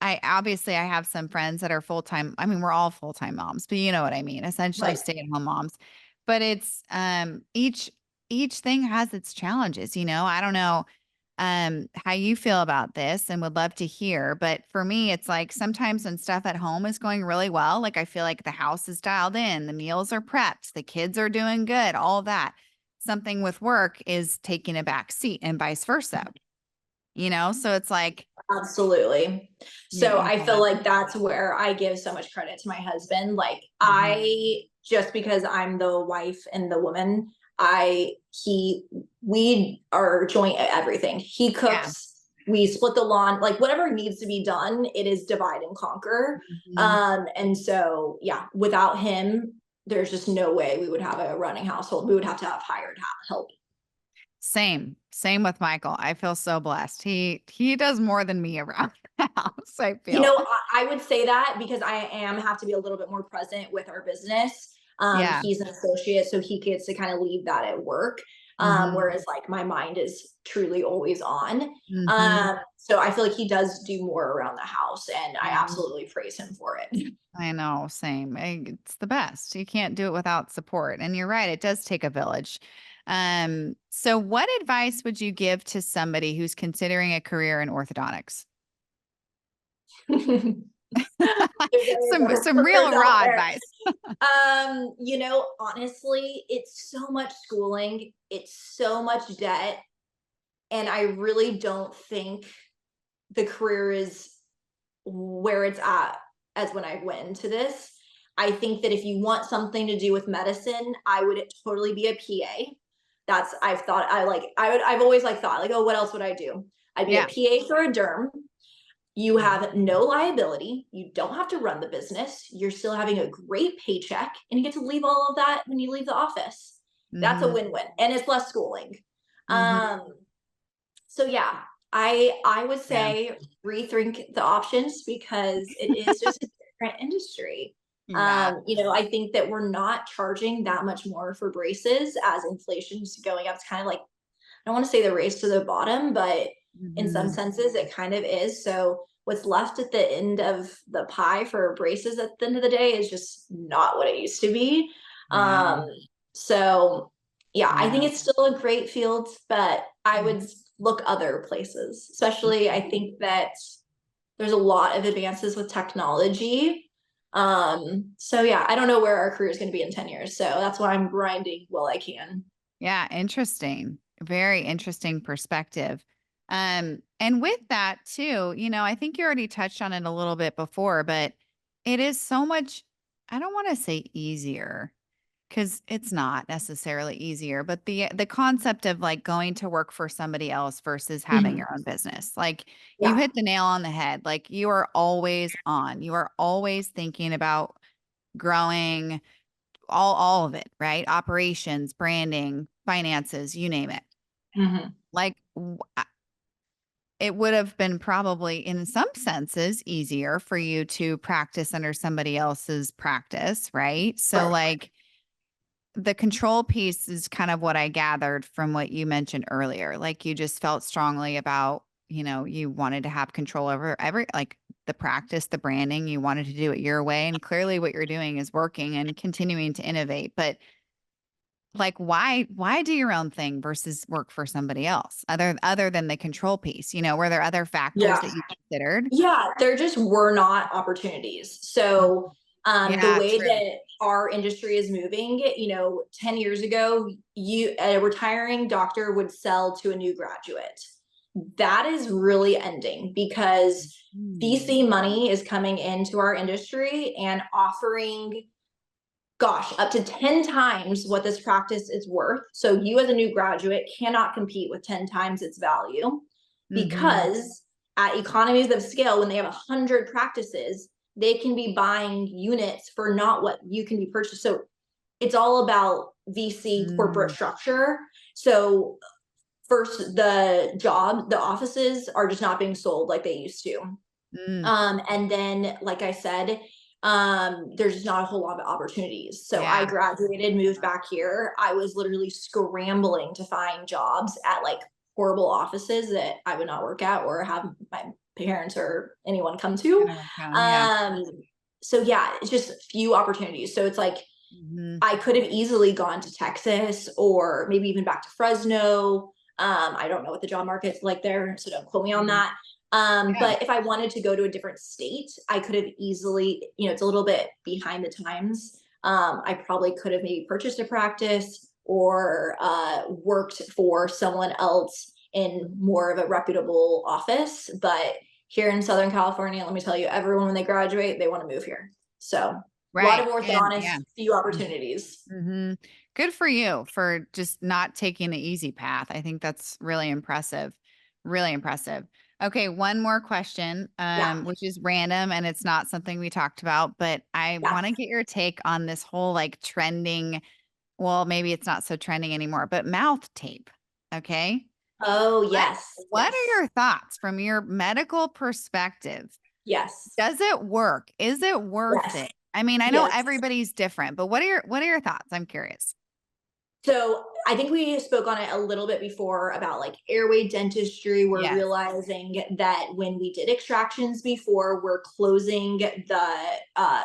I obviously I have some friends that are full-time. I mean, we're all full-time moms, but you know what I mean, essentially Right. stay-at-home moms. But it's each thing has its challenges, you know. I don't know how you feel about this and would love to hear, but for me it's like sometimes when stuff at home is going really well, like I feel like the house is dialed in, the meals are prepped, the kids are doing good, all of that. Something with work is taking a back seat and vice versa, you know? So it's like Absolutely. So you I feel gotta like that's where I give so much credit to my husband. Like Mhm. I just because I'm the wife and the woman, I he we are joint at everything. He Yeah. cooks, we split the lawn, like whatever needs to be done, it is divide and conquer. Mhm. And so yeah, without him, there's just no way we would have a running household. We would have to have hired help. Same with Michael. I feel so blessed. He does more than me around the house, I You feel. know, I would say that because I am have to be a little bit more present with our business. Yeah. He's an associate, so he gets to kind of leave that at work. Mhm. Whereas like my mind is truly always on. Mhm. So I feel like he does do more around the house, and I Mhm. absolutely praise him for it. I know, same. It's the best. You can't do it without support. And you're right, it does take a village. So what advice would you give to somebody who's considering a career in orthodontics? Some real Workers out raw there. advice. Honestly, it's so much schooling, it's so much debt, and I really don't think the career is where it's at as when I went into this. I think that if you want something to do with medicine, I would totally be a PA. That's I've thought I've always like thought like, oh, what else would I do? I'd be a Yeah. PA for a derm. You Mhm. have no liability. You don't have to run the business. You're still having a great paycheck, and you get to leave all of that when you leave the office. That's a Mhm. win-win, and it's less schooling. Mhm. Um, so yeah, I would Yeah. say rethink the options because it is just a different industry. Yeah. I think that we're not charging that much more for braces as inflation's going up. It's kind of like I don't want to say the race to the bottom, but in some Mhm. senses it kind of is. So what's left at the end of the pie for braces at the end of the day is just not what it used to be. Yeah. So yeah, I think Yeah. it's still a great field, but I Mhm. would look other places. Especially I think that there's a lot of advances with technology. So yeah, I don't know where our career is going to be in 10 years. So that's why I'm grinding while I can. Yeah, interesting. Very interesting perspective. And with that too, I think you already touched on it a little bit before, but it is so much, I don't want to say easier, because it's not necessarily easier, but the concept of like going to work for somebody else versus having Mhm. your own business, like you Yeah. hit the nail on the head. Like you are always on, you are always thinking about growing all of it, right? Operations, branding, finances, you name it. Mhm. Like it would have been probably in some senses easier for you to practice under somebody else's practice, right? So Right. like the control piece is kind of what I gathered from what you mentioned earlier. Like you just felt strongly about, you wanted to have control over like the practice, the branding, you wanted to do it your way. And clearly what you're doing is working and continuing to innovate. But like why do your own thing versus work for somebody else other than the control piece? Were there other factors Yeah. that you considered? Yeah, there just were not opportunities. Mm. So, the Yeah, way true. that our industry is moving, 10 years ago, a retiring doctor would sell to a new graduate. That is really ending because Mm. VC money is coming into our industry and offering, gosh, up to 10 times what this practice is worth. So you as a new graduate cannot compete with 10 times its value Mhm. because at economies of scale, when they have 100 practices, they can be buying units for not what you can be purchased. So it's all about VC corporate Mm. structure. So first, the offices are just not being sold like they used to. Mm. And then, like I said, there's just not a whole lot of opportunities. So I Yeah. graduated, moved back here. I was literally scrambling to find jobs at like horrible offices that I would not work at or have my parents or anyone come to. Yeah. Um, so yeah, it's just few opportunities. So it's like Mhm. I could have easily gone to Texas or maybe even back to Fresno. I don't know what the job market's like there, so don't quote me on Mhm. that. Yeah. But if I wanted to go to a different state, I could have easily, it's a little bit behind the times. I probably could have maybe purchased a practice or worked for someone else in more of a reputable office. But here in Southern California, let me tell you, everyone when they graduate, they want to move here. So a lot of Right. And yeah. orthodontists, few opportunities. Mm-hmm. Good for you for just not taking the easy path. I think that's really impressive. Really impressive. Okay, one more question, Yeah. which is random and it's not something we talked about, but I want to Yes. get your take on this whole like trending. Well, maybe it's not so trending anymore, but mouth tape. Okay. Oh, What yes. what are Yes. your thoughts from your medical perspective? Yes. Does it work? Is it worth Yes. it? I mean, I know Yes. everybody's different, but what are your thoughts? I'm curious. So I think we spoke on it a little bit before about like airway dentistry. We're Yes. realizing that when we did extractions before, we're closing the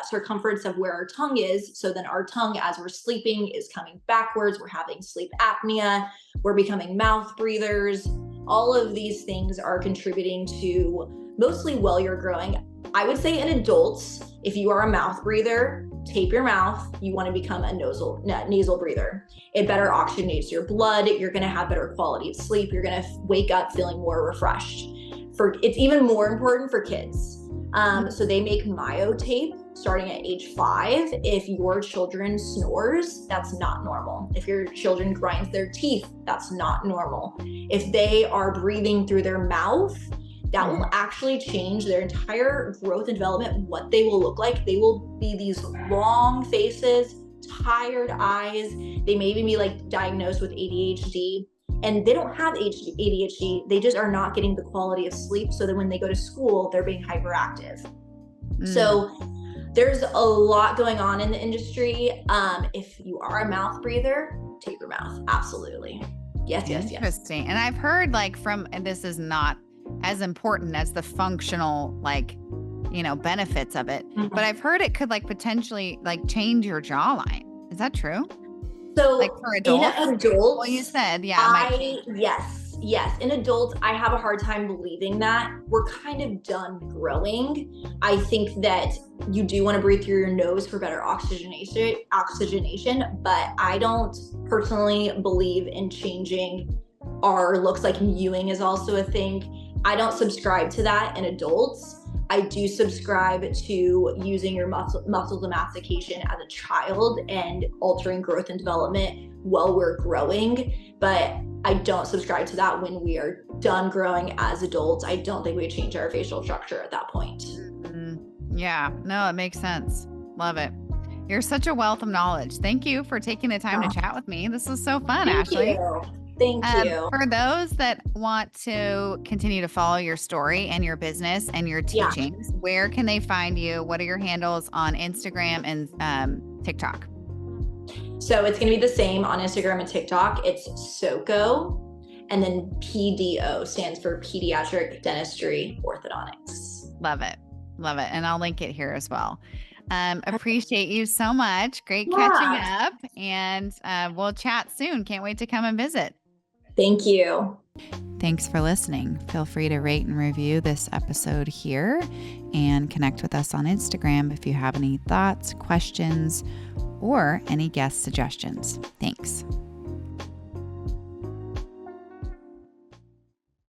circumference of where our tongue is. So then our tongue, as we're sleeping, is coming backwards. We're having sleep apnea. We're becoming mouth breathers. All of these things are contributing to mostly while you're growing. I would say in adults, if you are a mouth breather, tape your mouth. You want to become a nasal breather. It better oxygenates your blood. You're going to have better quality of sleep. You're going to wake up feeling more refreshed. It's even more important for kids. So they make myotape starting at age 5. If your children snores, that's not normal. If your children grinds their teeth, that's not normal. If they are breathing through their mouth, that will actually change their entire growth and development, what they will look like. They will be these long faces, tired eyes. They may even be like diagnosed with ADHD. And they don't have ADHD. They just are not getting the quality of sleep. So that when they go to school, they're being hyperactive. Mm. So there's a lot going on in the industry. If you are a mouth breather, tape your mouth. Absolutely. Yes, yes, yes. Interesting. And I've heard like and this is not as important as the functional like, benefits of it, but I've heard it could like potentially like change your jawline. Is that true? Like So for in adults? Well, you adults, said, yeah, it might change. yes. In adults, I have a hard time believing that. We're kind of done growing. I think that you do want to breathe through your nose for better oxygenation, but I don't personally believe in changing our looks. Like mewing is also a thing. I don't subscribe to that in adults. I do subscribe to using your muscle domestication as a child and altering growth and development while we're growing, but I don't subscribe to that when we are done growing as adults. I don't think we change our facial structure at that point. Yeah, no, it makes sense. Love it. You're such a wealth of knowledge. Thank you for taking the time to chat with me. This was so fun, Ashley. Thank you. For those that want to continue to follow your story and your business and your teachings, where can they find you? What are your handles on Instagram and TikTok? So it's going to be the same on Instagram and TikTok. It's SOCO, and then PDO stands for Pediatric Dentistry Orthodontics. Love it. Love it. And I'll link it here as well. Appreciate you so much. Great catching up, and we'll chat soon. Can't wait to come and visit. Thank you. Thanks for listening. Feel free to rate and review this episode here and connect with us on Instagram if you have any thoughts, questions, or any guest suggestions. Thanks.